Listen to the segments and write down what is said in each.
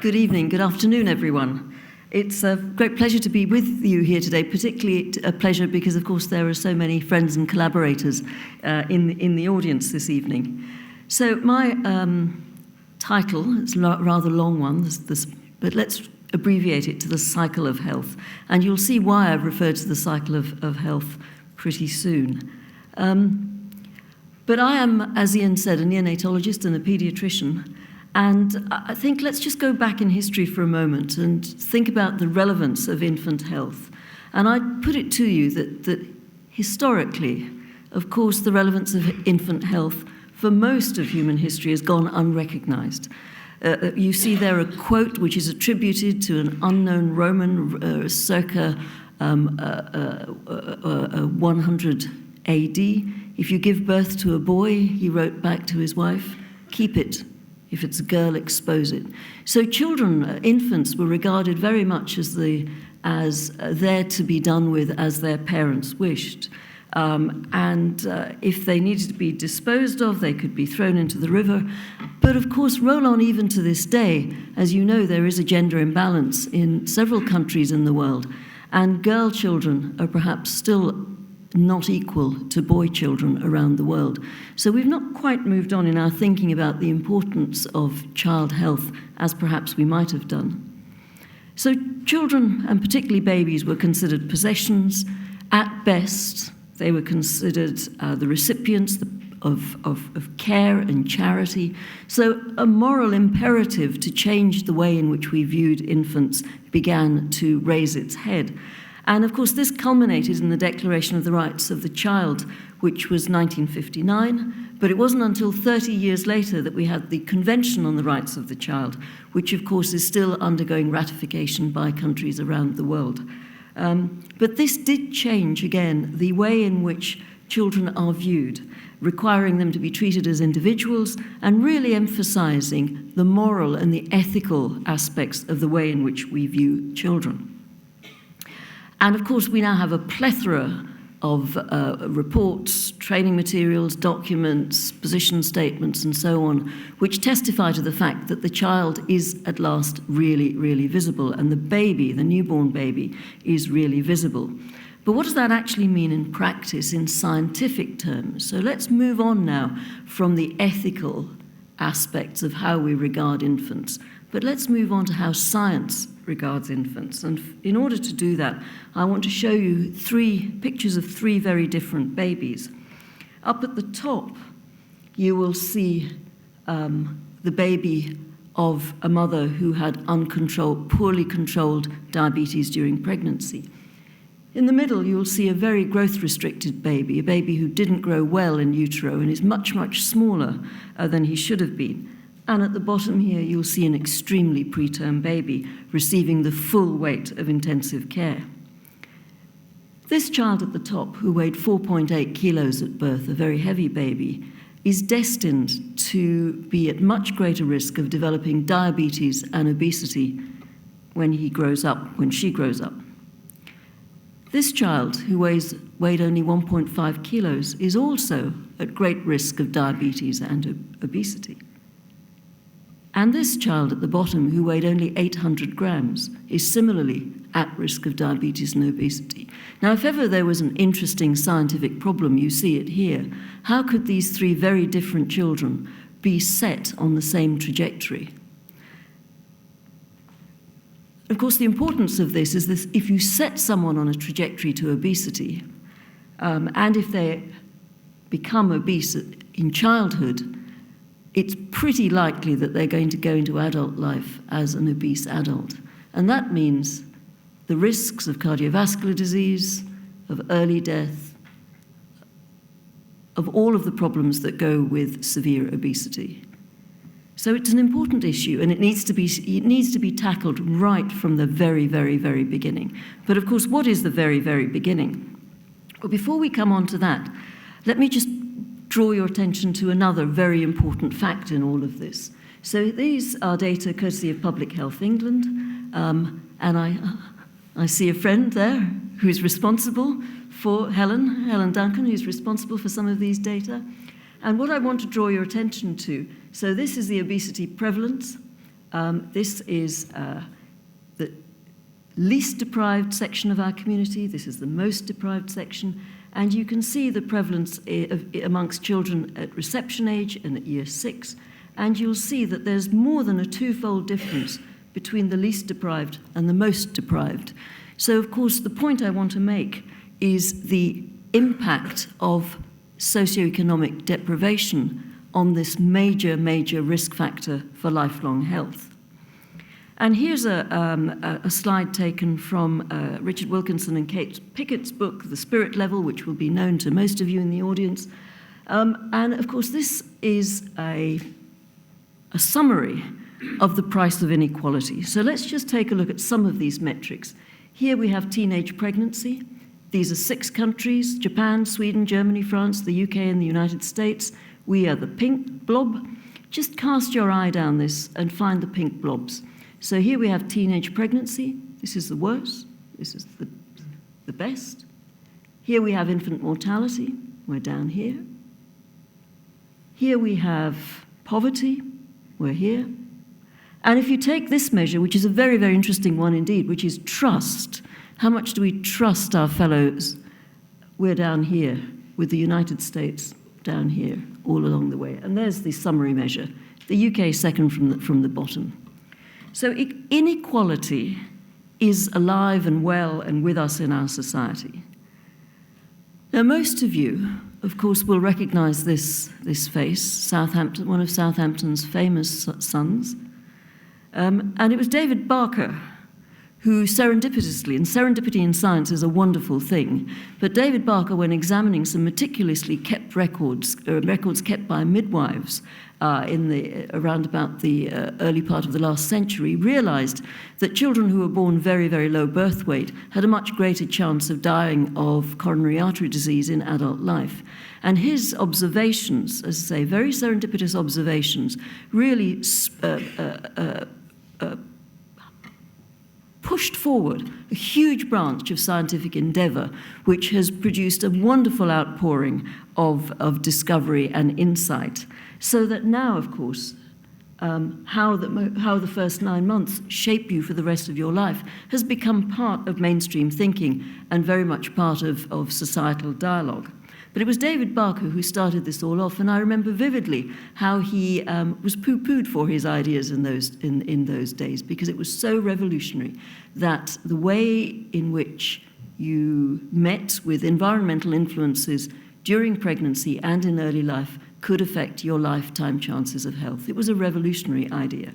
Good evening, good afternoon, everyone. It's a great pleasure to be with you here today, particularly a pleasure because, of course, there are so many friends and collaborators in the audience this evening. So my title is a rather long one, but let's abbreviate it to the cycle of health. And you'll see why I've referred to the cycle of health pretty soon. But I am, as Ian said, a neonatologist and a paediatrician. And I think let's just go back in history for a moment and think about the relevance of infant health. And I put it to you that historically, of course, the relevance of infant health for most of human history has gone unrecognized. You see there a quote which is attributed to an unknown Roman circa 100 AD. If you give birth to a boy, he wrote back to his wife, keep it. If it's a girl, expose it. So children, infants, were regarded very much as there to be done with as their parents wished. If they needed to be disposed of, they could be thrown into the river. But of course, roll on even to this day. As you know, there is a gender imbalance in several countries in the world. And girl children are perhaps still not equal to boy children around the world. So we've not quite moved on in our thinking about the importance of child health as perhaps we might have done. So children, and particularly babies, were considered possessions. At best, they were considered the recipients of care and charity. So a moral imperative to change the way in which we viewed infants began to raise its head. And of course, this culminated in the Declaration of the Rights of the Child, which was 1959, but it wasn't until 30 years later that we had the Convention on the Rights of the Child, which of course is still undergoing ratification by countries around the world. But this did change, again, the way in which children are viewed, requiring them to be treated as individuals and really emphasizing the moral and the ethical aspects of the way in which we view children. And of course, we now have a plethora of reports, training materials, documents, position statements, and so on, which testify to the fact that the child is at last really, really visible, and the baby, the newborn baby, is really visible. But what does that actually mean in practice, in scientific terms? So let's move on now from the ethical aspects of how we regard infants, but let's move on to how science regards infants. And in order to do that, I want to show you pictures of three very different babies. Up at the top, you will see the baby of a mother who had poorly controlled diabetes during pregnancy. In the middle, you'll see a very growth-restricted baby, a baby who didn't grow well in utero and is much, much smaller than he should have been. And at the bottom here, you'll see an extremely preterm baby receiving the full weight of intensive care. This child at the top, who weighed 4.8 kilos at birth, a very heavy baby, is destined to be at much greater risk of developing diabetes and obesity when she grows up. This child, who weighed only 1.5 kilos, is also at great risk of diabetes and obesity. And this child at the bottom, who weighed only 800 grams, is similarly at risk of diabetes and obesity. Now, if ever there was an interesting scientific problem, you see it here. How could these three very different children be set on the same trajectory? Of course, the importance of this is this: if you set someone on a trajectory to obesity, and if they become obese in childhood, it's pretty likely that they're going to go into adult life as an obese adult. And that means the risks of cardiovascular disease, of early death, of all of the problems that go with severe obesity. So it's an important issue, and it needs to be tackled right from the very, very, very beginning. But of course, what is the very, very beginning? Well, before we come on to that, let me just draw your attention to another very important fact in all of this. So these are data courtesy of Public Health England, and I see a friend there who's responsible for Helen Duncan, who's responsible for some of these data. And what I want to draw your attention to, so this is the obesity prevalence, This is the least deprived section of our community. This is the most deprived section. And you can see the prevalence amongst children at reception age and at year 6. And you'll see that there's more than a twofold difference between the least deprived and the most deprived. So, of course, the point I want to make is the impact of socioeconomic deprivation on this major, major risk factor for lifelong health. And here's a slide taken from Richard Wilkinson and Kate Pickett's book, The Spirit Level, which will be known to most of you in the audience. And, of course, this is a summary of the price of inequality. So let's just take a look at some of these metrics. Here we have teenage pregnancy. These are 6 countries: Japan, Sweden, Germany, France, the UK, and the United States. We are the pink blob. Just cast your eye down this and find the pink blobs. So here we have teenage pregnancy. This is the worst. This is the best. Here we have infant mortality. We're down here. Here we have poverty. We're here. And if you take this measure, which is a very, very interesting one indeed, which is trust, how much do we trust our fellows? We're down here, with the United States down here, all along the way. And there's the summary measure. The UK second from the bottom. So inequality is alive and well and with us in our society. Now, most of you, of course, will recognize this face, Southampton, one of Southampton's famous sons. And it was David Barker who serendipitously, and serendipity in science is a wonderful thing, but David Barker, when examining some meticulously kept records kept by midwives around about the early part of the last century, realized that children who were born very, very low birth weight had a much greater chance of dying of coronary artery disease in adult life. And his observations, as I say, very serendipitous observations, really pushed forward a huge branch of scientific endeavor, which has produced a wonderful outpouring of discovery and insight. So that now, of course, how the first 9 months shape you for the rest of your life has become part of mainstream thinking and very much part of societal dialogue. But it was David Barker who started this all off, and I remember vividly how he was poo-pooed for his ideas in those days, because it was so revolutionary that the way in which you met with environmental influences during pregnancy and in early life could affect your lifetime chances of health. It was a revolutionary idea.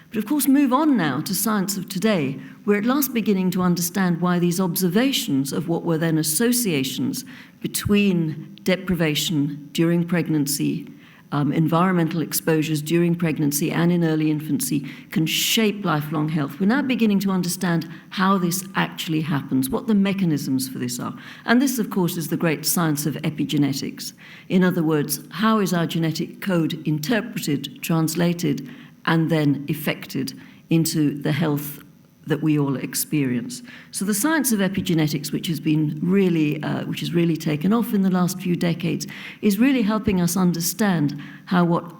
But of course, move on now to science of today. We're at last beginning to understand why these observations of what were then associations between deprivation during pregnancy, environmental exposures during pregnancy and in early infancy can shape lifelong health. We're now beginning to understand how this actually happens, what the mechanisms for this are. And this, of course, is the great science of epigenetics. In other words, how is our genetic code interpreted, translated, and then effected into the health that we all experience. So the science of epigenetics, which has really taken off in the last few decades, is really helping us understand how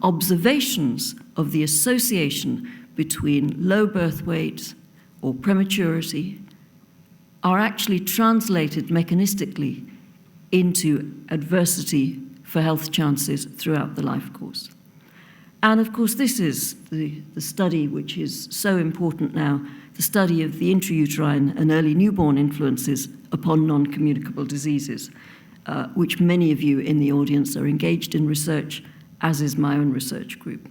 observations of the association between low birth weight or prematurity are actually translated mechanistically into adversity for health chances throughout the life course. And of course, this is the study which is so important now, the study of the intrauterine and early newborn influences upon non-communicable diseases, which many of you in the audience are engaged in research, as is my own research group.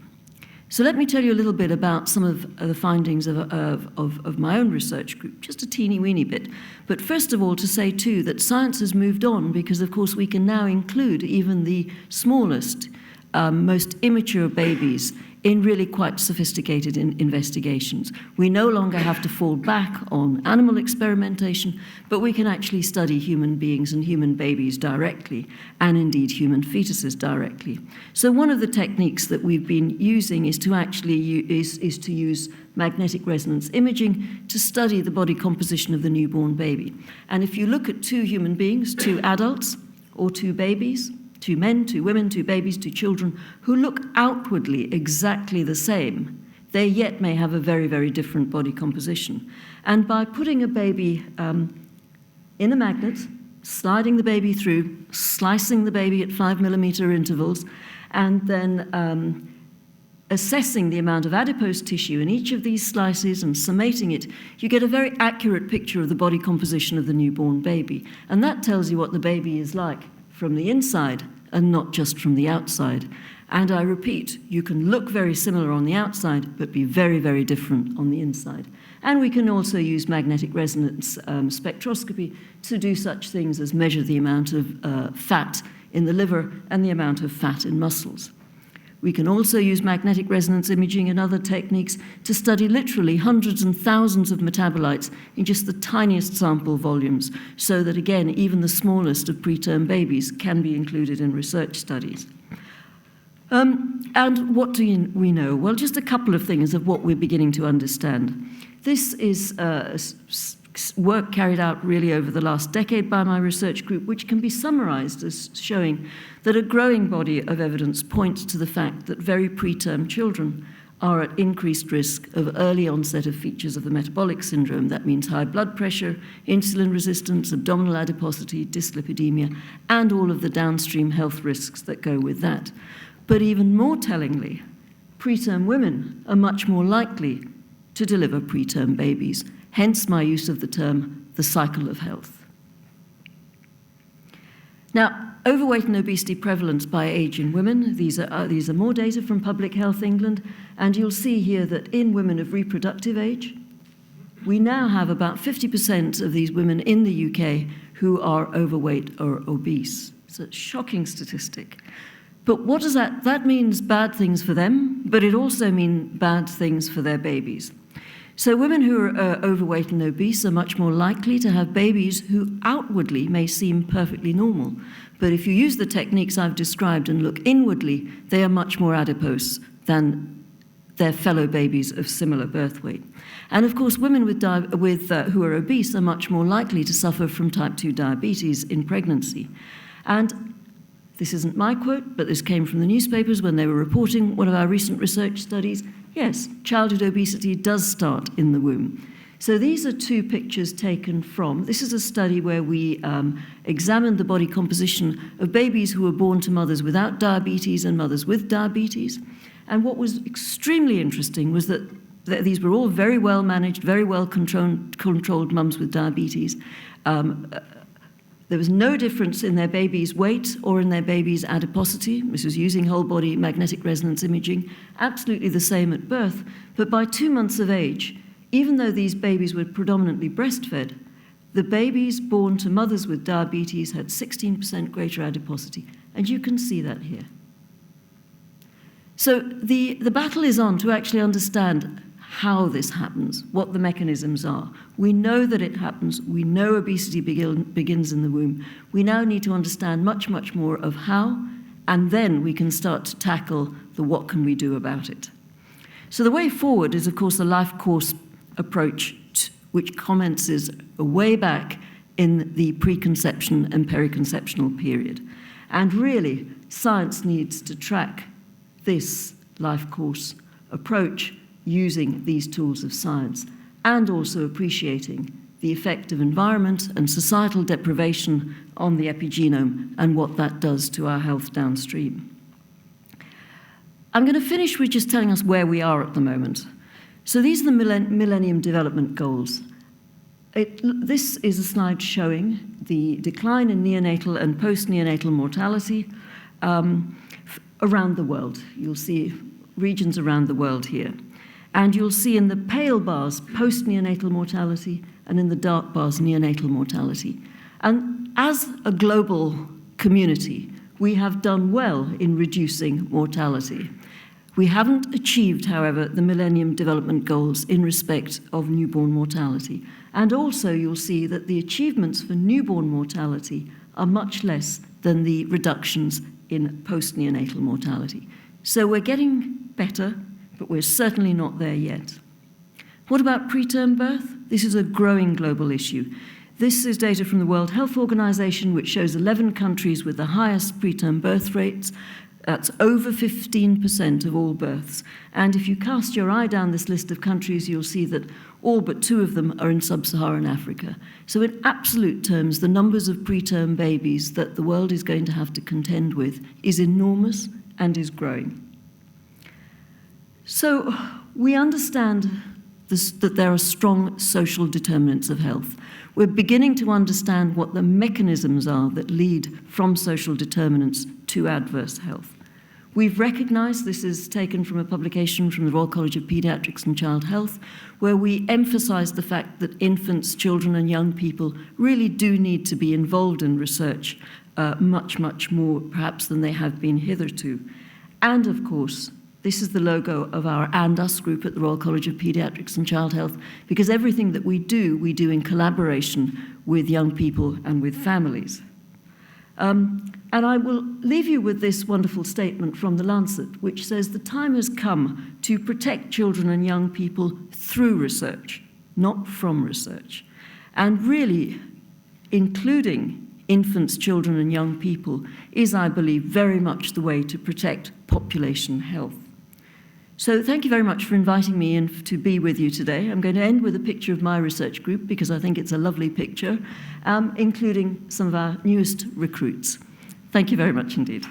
So let me tell you a little bit about some of the findings of my own research group, just a teeny weeny bit. But first of all, to say too that science has moved on because, of course, we can now include even the smallest, most immature babies in really quite sophisticated investigations. We no longer have to fall back on animal experimentation, but we can actually study human beings and human babies directly, and indeed human fetuses directly. So one of the techniques that we've been using is to actually use magnetic resonance imaging to study the body composition of the newborn baby. And if you look at 2 human beings, 2 adults or 2 babies, two men, two women, two babies, two children, who look outwardly exactly the same, they yet may have a very, very different body composition. And by putting a baby in a magnet, sliding the baby through, slicing the baby at 5mm intervals, and then assessing the amount of adipose tissue in each of these slices and summating it, you get a very accurate picture of the body composition of the newborn baby. And that tells you what the baby is like from the inside and not just from the outside. And I repeat, you can look very similar on the outside, but be very, very different on the inside. And we can also use magnetic resonance spectroscopy to do such things as measure the amount of fat in the liver and the amount of fat in muscles. We can also use magnetic resonance imaging and other techniques to study literally hundreds and thousands of metabolites in just the tiniest sample volumes, so that, again, even the smallest of preterm babies can be included in research studies. And what do we know? Well, just a couple of things of what we're beginning to understand. This is work carried out really over the last decade by my research group, which can be summarized as showing that a growing body of evidence points to the fact that very preterm children are at increased risk of early onset of features of the metabolic syndrome. That means high blood pressure, insulin resistance, abdominal adiposity, dyslipidemia, and all of the downstream health risks that go with that. But even more tellingly, preterm women are much more likely to deliver preterm babies, hence my use of the term, the cycle of health. Now, overweight and obesity prevalence by age in women, these are more data from Public Health England, and you'll see here that in women of reproductive age, we now have about 50% of these women in the UK who are overweight or obese. It's a shocking statistic. But what does that means bad things for them, but it also means bad things for their babies. So women who are overweight and obese are much more likely to have babies who outwardly may seem perfectly normal. But if you use the techniques I've described and look inwardly, they are much more adipose than their fellow babies of similar birth weight. And of course, women who are obese are much more likely to suffer from type 2 diabetes in pregnancy. And this isn't my quote, but this came from the newspapers when they were reporting one of our recent research studies. Yes, childhood obesity does start in the womb. So these are two pictures taken from, this is a study where we examined the body composition of babies who were born to mothers without diabetes and mothers with diabetes. And what was extremely interesting was that these were all very well managed, very well controlled mums with diabetes. There was no difference in their baby's weight or in their baby's adiposity. This was using whole-body magnetic resonance imaging, absolutely the same at birth. But by 2 months of age, even though these babies were predominantly breastfed, the babies born to mothers with diabetes had 16% greater adiposity. And you can see that here. So the battle is on to actually understand how this happens, what the mechanisms are. We know that it happens. We know obesity begins in the womb. We now need to understand much, much more of how, and then we can start to tackle the what can we do about it. So the way forward is, of course, the LifeCourse Approach, which commences way back in the preconception and periconceptional period. And really, science needs to track this LifeCourse approach using these tools of science, and also appreciating the effect of environment and societal deprivation on the epigenome and what that does to our health downstream. I'm going to finish with just telling us where we are at the moment. So these are the Millennium Development Goals. This is a slide showing the decline in neonatal and post-neonatal mortality around the world. You'll see regions around the world here. And you'll see in the pale bars post-neonatal mortality and in the dark bars neonatal mortality. And as a global community, we have done well in reducing mortality. We haven't achieved, however, the Millennium Development Goals in respect of newborn mortality. And also you'll see that the achievements for newborn mortality are much less than the reductions in post-neonatal mortality. So we're getting better, but we're certainly not there yet. What about preterm birth? This is a growing global issue. This is data from the World Health Organization, which shows 11 countries with the highest preterm birth rates. That's over 15% of all births. And if you cast your eye down this list of countries, you'll see that all but 2 of them are in sub-Saharan Africa. So in absolute terms, the numbers of preterm babies that the world is going to have to contend with is enormous and is growing. So we understand that there are strong social determinants of health. We're beginning to understand what the mechanisms are that lead from social determinants to adverse health. We've recognized, this is taken from a publication from the Royal College of Paediatrics and Child Health, where we emphasize the fact that infants, children, and young people really do need to be involved in research much, much more perhaps than they have been hitherto. And of course, this is the logo of our And Us group at the Royal College of Paediatrics and Child Health, because everything that we do in collaboration with young people and with families. And I will leave you with this wonderful statement from The Lancet, which says the time has come to protect children and young people through research, not from research. And really, including infants, children, and young people is, I believe, very much the way to protect population health. So thank you very much for inviting me in to be with you today. I'm going to end with a picture of my research group because I think it's a lovely picture, including some of our newest recruits. Thank you very much indeed.